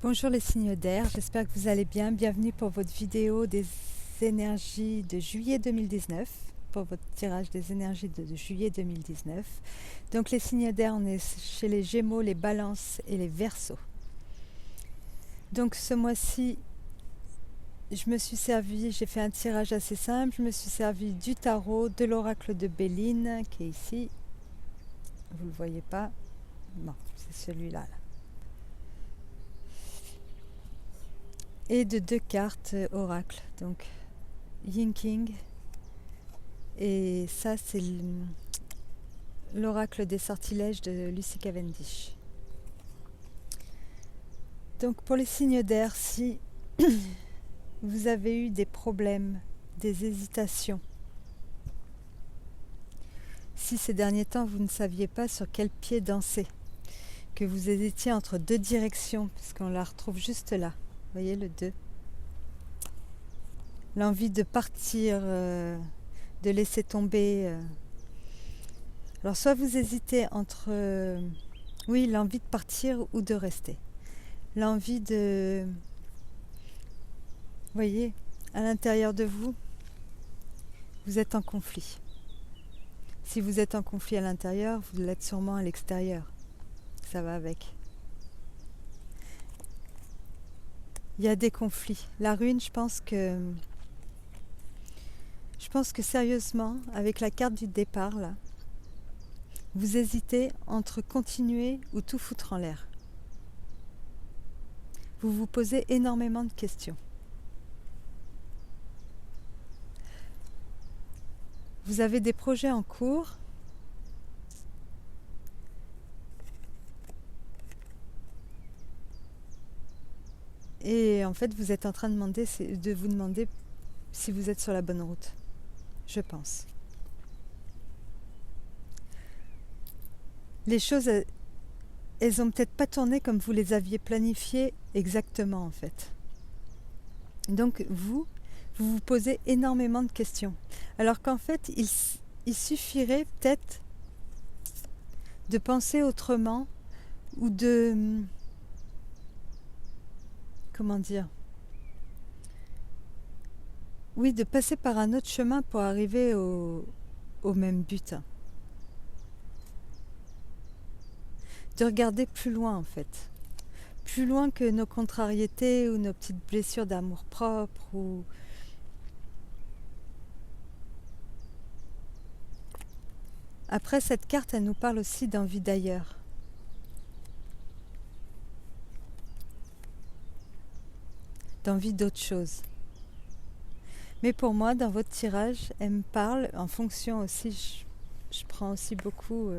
Bonjour les signes d'air, j'espère que vous allez bien. Bienvenue pour votre vidéo des énergies de juillet 2019, pour votre tirage des énergies de juillet 2019. Donc les signes d'air, on est chez les Gémeaux, les Balances et les Verseaux. Donc ce mois-ci, j'ai fait un tirage assez simple, je me suis servi du tarot, de l'oracle de Béline, qui est ici. Vous ne le voyez pas? Non, c'est celui-là. Là. Et de deux cartes oracle, donc Yin King, et ça c'est l'oracle des sortilèges de Lucy Cavendish. Donc pour les signes d'air, si vous avez eu des problèmes, des hésitations, si ces derniers temps vous ne saviez pas sur quel pied danser, que vous hésitiez entre deux directions, puisqu'on la retrouve juste là, vous voyez le 2, l'envie de partir, de laisser tomber. Alors soit vous hésitez entre l'envie de partir ou de rester. L'envie de... Vous voyez, à l'intérieur de vous, vous êtes en conflit. Si vous êtes en conflit à l'intérieur, vous l'êtes sûrement à l'extérieur. Ça va avec. Il y a des conflits. La ruine, je pense que sérieusement, avec la carte du départ, là, vous hésitez entre continuer ou tout foutre en l'air. Vous vous posez énormément de questions. Vous avez des projets en cours. Et en fait, vous êtes en train de vous demander si vous êtes sur la bonne route. Je pense. Les choses, elles ont peut-être pas tourné comme vous les aviez planifiées exactement en fait. Donc vous vous posez énormément de questions. Alors qu'en fait, il suffirait peut-être de penser autrement ou de... Comment dire ? Oui, de passer par un autre chemin pour arriver au même but. De regarder plus loin en fait. Plus loin que nos contrariétés ou nos petites blessures d'amour-propre ou... Après, cette carte, elle nous parle aussi d'envie d'ailleurs. D'envie d'autre chose. Mais pour moi, dans votre tirage, elle me parle en fonction aussi, je prends aussi beaucoup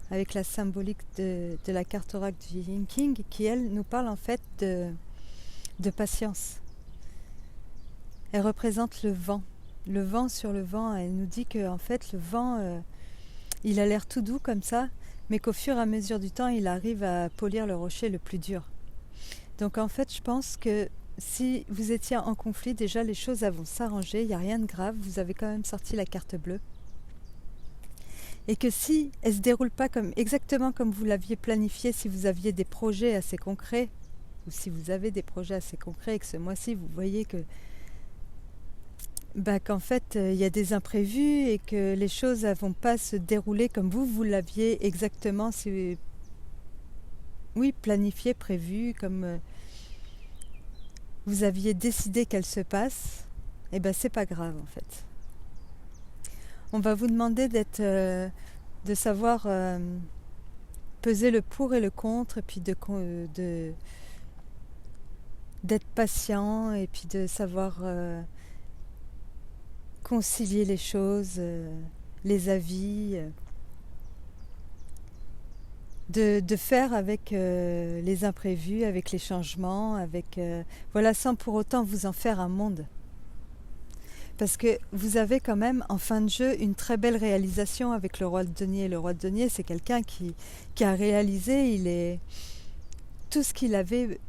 avec la symbolique de la carte oracle du Yin King, qui elle nous parle en fait de patience. Elle représente le vent sur le vent. Elle nous dit que en fait le vent, il a l'air tout doux comme ça, mais qu'au fur et à mesure du temps, il arrive à polir le rocher le plus dur. Donc en fait, je pense que si vous étiez en conflit, déjà les choses vont s'arranger, il n'y a rien de grave, vous avez quand même sorti la carte bleue. Et que si elle ne se déroule pas exactement comme vous l'aviez planifié, si vous aviez des projets assez concrets, ou si vous avez des projets assez concrets et que ce mois-ci vous voyez que qu'en fait il y a des imprévus et que les choses ne vont pas se dérouler comme vous l'aviez exactement planifié, prévu, comme vous aviez décidé qu'elle se passe, et c'est pas grave en fait. On va vous demander de savoir peser le pour et le contre, et puis d'être patient, et puis de savoir concilier les choses, les avis, de faire avec les imprévus, avec les changements, sans pour autant vous en faire un monde. Parce que vous avez quand même en fin de jeu une très belle réalisation avec le roi de denier. Le roi de denier, c'est quelqu'un qui a réalisé, tout ce qu'il avait.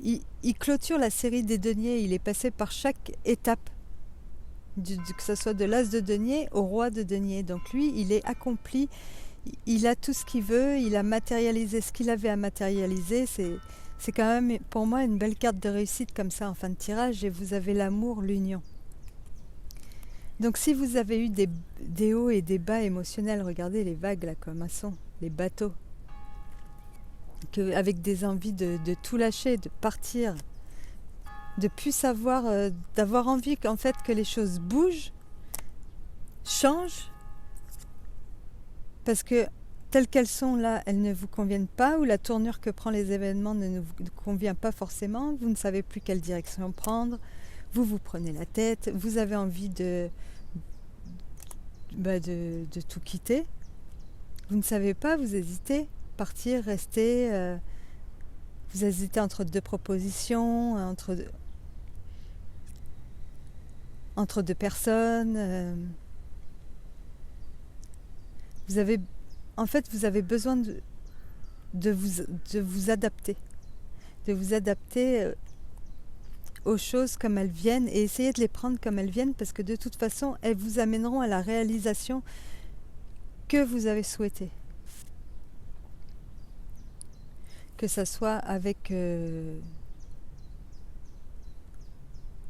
Il clôture la série des deniers, il est passé par chaque étape, que ce soit de l'as de denier au roi de denier. Donc lui, il est accompli, il a tout ce qu'il veut, il a matérialisé ce qu'il avait à matérialiser. C'est quand même pour moi une belle carte de réussite comme ça en fin de tirage, et vous avez l'amour, l'union. Donc si vous avez eu des hauts et des bas émotionnels, regardez les vagues là comme elles sont, les bateaux, avec des envies de tout lâcher, de partir, de plus savoir, d'avoir envie qu'en fait que les choses bougent, changent, parce que telles qu'elles sont là, elles ne vous conviennent pas, ou la tournure que prend les événements ne vous convient pas forcément, vous ne savez plus quelle direction prendre, vous prenez la tête, vous avez envie de tout quitter, vous ne savez pas, vous hésitez, partir, rester, vous hésitez entre deux propositions, entre deux personnes, vous avez besoin de vous adapter, aux choses comme elles viennent, et essayer de les prendre comme elles viennent, parce que de toute façon, elles vous amèneront à la réalisation que vous avez souhaité. Que ça soit avec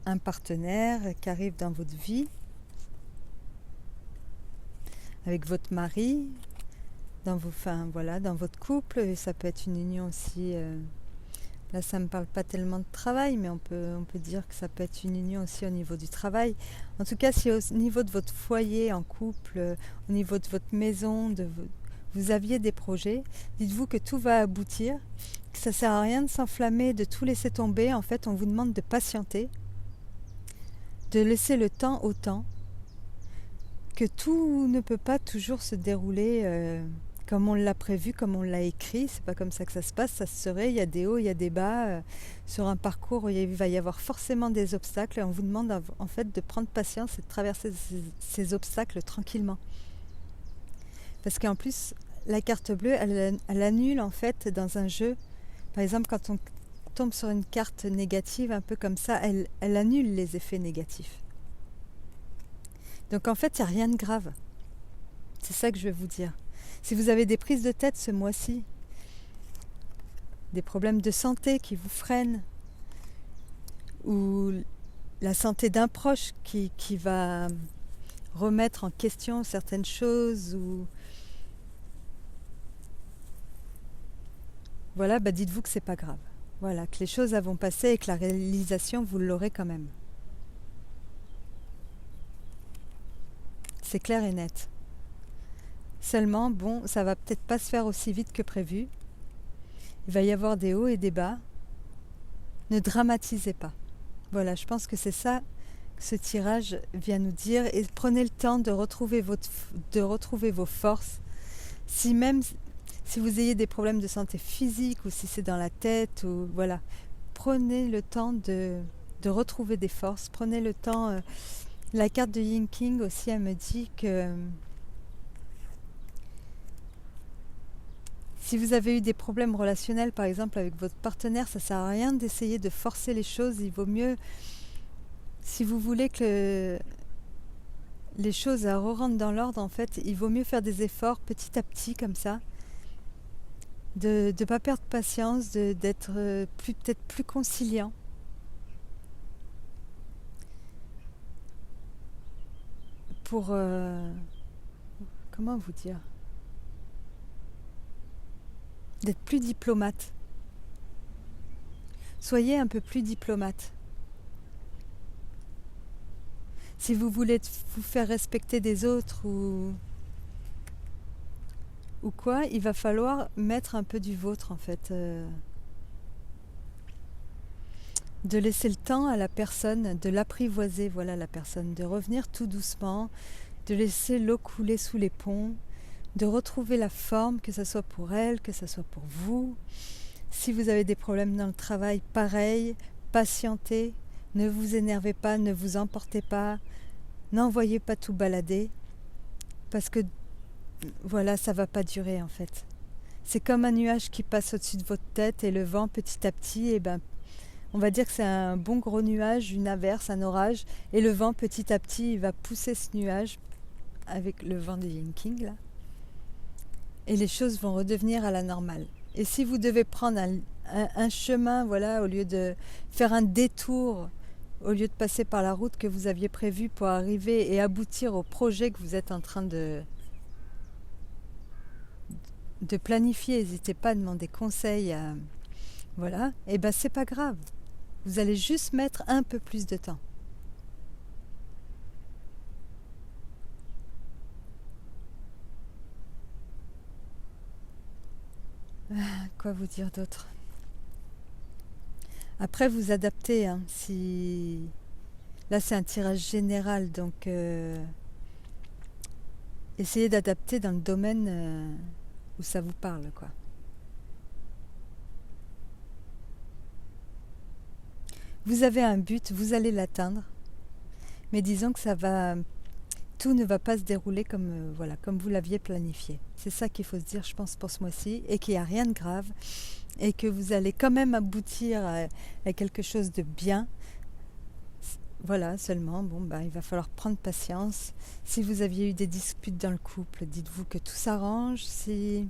un partenaire qui arrive dans votre vie, avec votre mari, dans votre couple, et ça peut être une union aussi. Là, ça me parle pas tellement de travail, mais on peut dire que ça peut être une union aussi au niveau du travail. En tout cas, si au niveau de votre foyer en couple, au niveau de votre maison, vous aviez des projets, dites-vous que tout va aboutir, que ça sert à rien de s'enflammer, de tout laisser tomber. En fait, on vous demande de patienter, de laisser le temps au temps, que tout ne peut pas toujours se dérouler comme on l'a prévu, comme on l'a écrit. C'est pas comme ça que ça se passe. Ça se serait, il y a des hauts, il y a des bas. Sur un parcours, il va y avoir forcément des obstacles, et on vous demande en fait de prendre patience et de traverser ces obstacles tranquillement. Parce qu'en plus, la carte bleue, elle annule en fait dans un jeu. Par exemple, quand on tombe sur une carte négative, un peu comme ça, elle annule les effets négatifs. Donc en fait, il n'y a rien de grave. C'est ça que je vais vous dire. Si vous avez des prises de tête ce mois-ci, des problèmes de santé qui vous freinent, ou la santé d'un proche qui va remettre en question certaines choses, ou voilà, dites-vous que c'est pas grave. Voilà, que les choses vont passer et que la réalisation, vous l'aurez quand même. C'est clair et net. Seulement, ça va peut-être pas se faire aussi vite que prévu. Il va y avoir des hauts et des bas. Ne dramatisez pas. Voilà, je pense que c'est ça que ce tirage vient nous dire. Et prenez le temps de retrouver vos forces. Si vous ayez des problèmes de santé physique, ou si c'est dans la tête, ou voilà, prenez le temps de retrouver des forces. Prenez le temps. La carte de Yin King aussi, elle me dit que si vous avez eu des problèmes relationnels, par exemple avec votre partenaire, ça ne sert à rien d'essayer de forcer les choses. Il vaut mieux, si vous voulez que les choses rentrent dans l'ordre, en fait, il vaut mieux faire des efforts petit à petit comme ça, de ne pas perdre patience, d'être peut-être plus conciliant. Pour comment vous dire, d'être plus diplomate. Soyez un peu plus diplomate. Si vous voulez vous faire respecter des autres ou quoi, il va falloir mettre un peu du vôtre en fait. De laisser le temps à la personne, de l'apprivoiser, voilà la personne, de revenir tout doucement, de laisser l'eau couler sous les ponts, de retrouver la forme, que ce soit pour elle, que ce soit pour vous. Si vous avez des problèmes dans le travail, pareil, patientez, ne vous énervez pas, ne vous emportez pas, n'envoyez pas tout balader, parce que voilà, ça va pas durer en fait. C'est comme un nuage qui passe au-dessus de votre tête, et le vent petit à petit, on va dire que c'est un bon gros nuage, une averse, un orage, et le vent petit à petit, il va pousser ce nuage avec le vent de Yin King là, et les choses vont redevenir à la normale. Et si vous devez prendre un chemin, voilà, au lieu de faire un détour, au lieu de passer par la route que vous aviez prévue pour arriver et aboutir au projet que vous êtes en train de planifier. N'hésitez pas à demander conseil à, voilà, et ben c'est pas grave. Vous allez juste mettre un peu plus de temps. Quoi vous dire d'autre? Après, vous adaptez. Hein, si là, c'est un tirage général, donc essayez d'adapter dans le domaine où ça vous parle, quoi. Vous avez un but, vous allez l'atteindre, mais disons que tout ne va pas se dérouler comme, voilà, comme vous l'aviez planifié. C'est ça qu'il faut se dire, je pense, pour ce mois-ci, et qu'il n'y a rien de grave, et que vous allez quand même aboutir à quelque chose de bien. Voilà, seulement, bon, bah, il va falloir prendre patience. Si vous aviez eu des disputes dans le couple, dites-vous que tout s'arrange. Si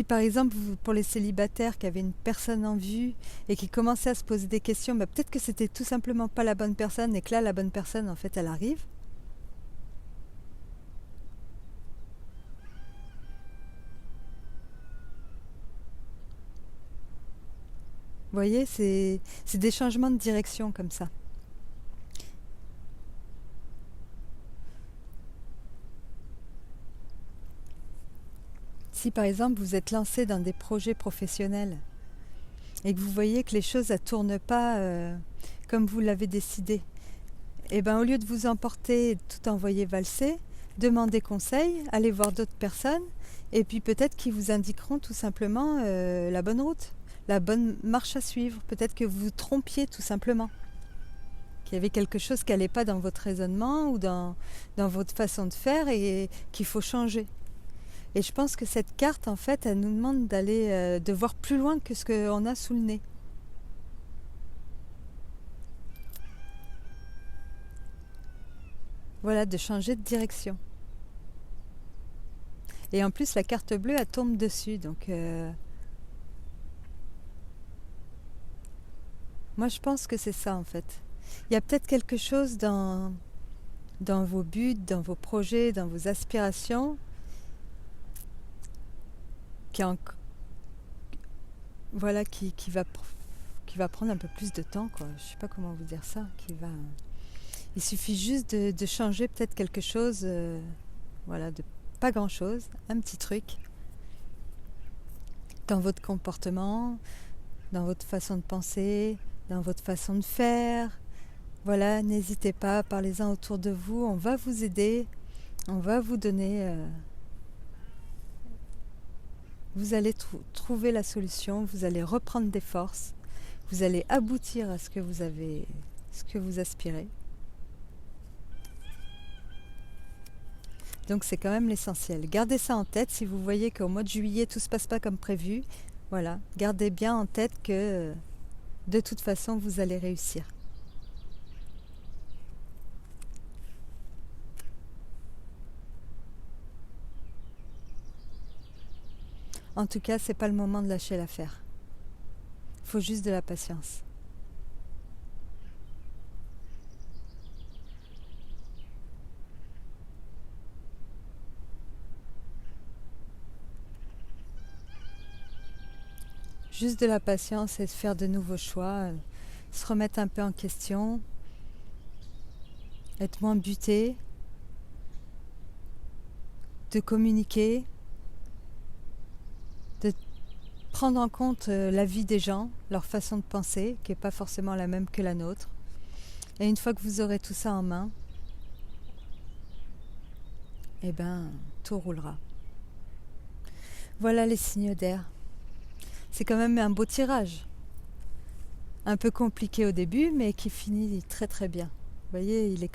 par exemple, pour les célibataires qui avaient une personne en vue et qui commençaient à se poser des questions, bah, peut-être que c'était tout simplement pas la bonne personne et que là, la bonne personne, en fait, elle arrive. Vous voyez, c'est des changements de direction comme ça. Si par exemple, vous êtes lancé dans des projets professionnels et que vous voyez que les choses ne tournent pas comme vous l'avez décidé, et ben au lieu de vous emporter et de tout envoyer valser, demandez conseil, allez voir d'autres personnes, et puis peut-être qu'ils vous indiqueront tout simplement la bonne route, la bonne marche à suivre. Peut-être que vous vous trompiez tout simplement, qu'il y avait quelque chose qui n'allait pas dans votre raisonnement ou dans votre façon de faire et qu'il faut changer. Et je pense que cette carte, en fait, elle nous demande d'aller, de voir plus loin que ce qu'on a sous le nez. Voilà, de changer de direction. Et en plus, la carte bleue, elle tombe dessus. Donc, moi, je pense que c'est ça, en fait. Il y a peut-être quelque chose dans vos buts, dans vos projets, dans vos aspirations, qui, en, voilà, qui va prendre un peu plus de temps, quoi. Je sais pas comment vous dire ça. Il suffit juste de changer peut-être quelque chose, voilà, de pas grand-chose, un petit truc dans votre comportement, dans votre façon de penser, dans votre façon de faire. Voilà, n'hésitez pas, parlez-en autour de vous, on va vous aider, on va vous donner... vous allez trouver la solution, vous allez reprendre des forces, vous allez aboutir à ce que vous aspirez. Donc c'est quand même l'essentiel. Gardez ça en tête si vous voyez qu'au mois de juillet tout se passe pas comme prévu. Voilà, gardez bien en tête que de toute façon vous allez réussir. En tout cas, c'est pas le moment de lâcher l'affaire. Il faut juste de la patience. Juste de la patience et de faire de nouveaux choix, se remettre un peu en question, être moins buté, de communiquer, de prendre en compte la vie des gens, leur façon de penser, qui n'est pas forcément la même que la nôtre. Et une fois que vous aurez tout ça en main, eh ben, tout roulera. Voilà les signes d'air. C'est quand même un beau tirage. Un peu compliqué au début, mais qui finit très très bien. Vous voyez, elle est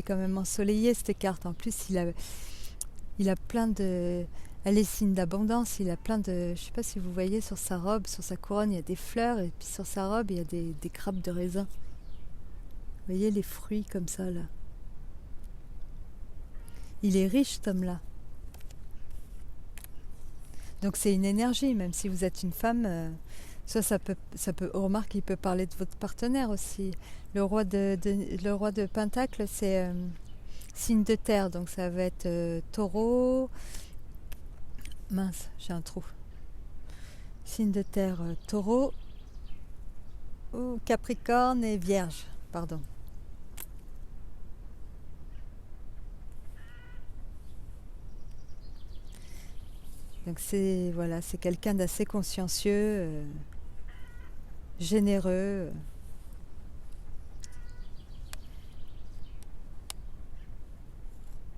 quand même ensoleillée cette carte. En plus, il a plein de... Elle est signe d'abondance, il a plein de... Je sais pas si vous voyez sur sa robe, sur sa couronne, il y a des fleurs, et puis sur sa robe, il y a des grappes de raisin. Vous voyez les fruits comme ça, là. Il est riche, cet homme-là. Donc c'est une énergie, même si vous êtes une femme, ça peut, on remarque qu'il peut parler de votre partenaire aussi. Le roi de Pentacle, c'est signe de terre, donc ça va être taureau, mince, j'ai un trou. Signe de terre, taureau, ou capricorne et vierge, pardon. Donc c'est voilà, c'est quelqu'un d'assez consciencieux, généreux,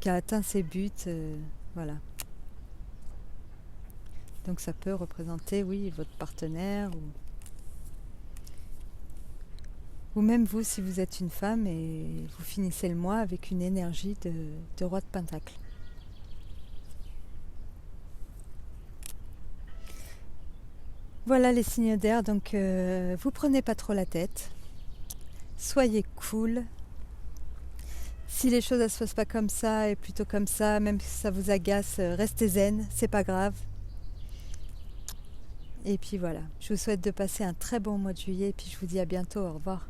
qui a atteint ses buts, voilà. Donc ça peut représenter, oui, votre partenaire ou même vous si vous êtes une femme et vous finissez le mois avec une énergie de roi de Pentacle. Voilà les signes d'air, donc vous prenez pas trop la tête, soyez cool. Si les choses ne se passent pas comme ça et plutôt comme ça, même si ça vous agace, restez zen, c'est pas grave. Et puis voilà, je vous souhaite de passer un très bon mois de juillet et puis je vous dis à bientôt, au revoir.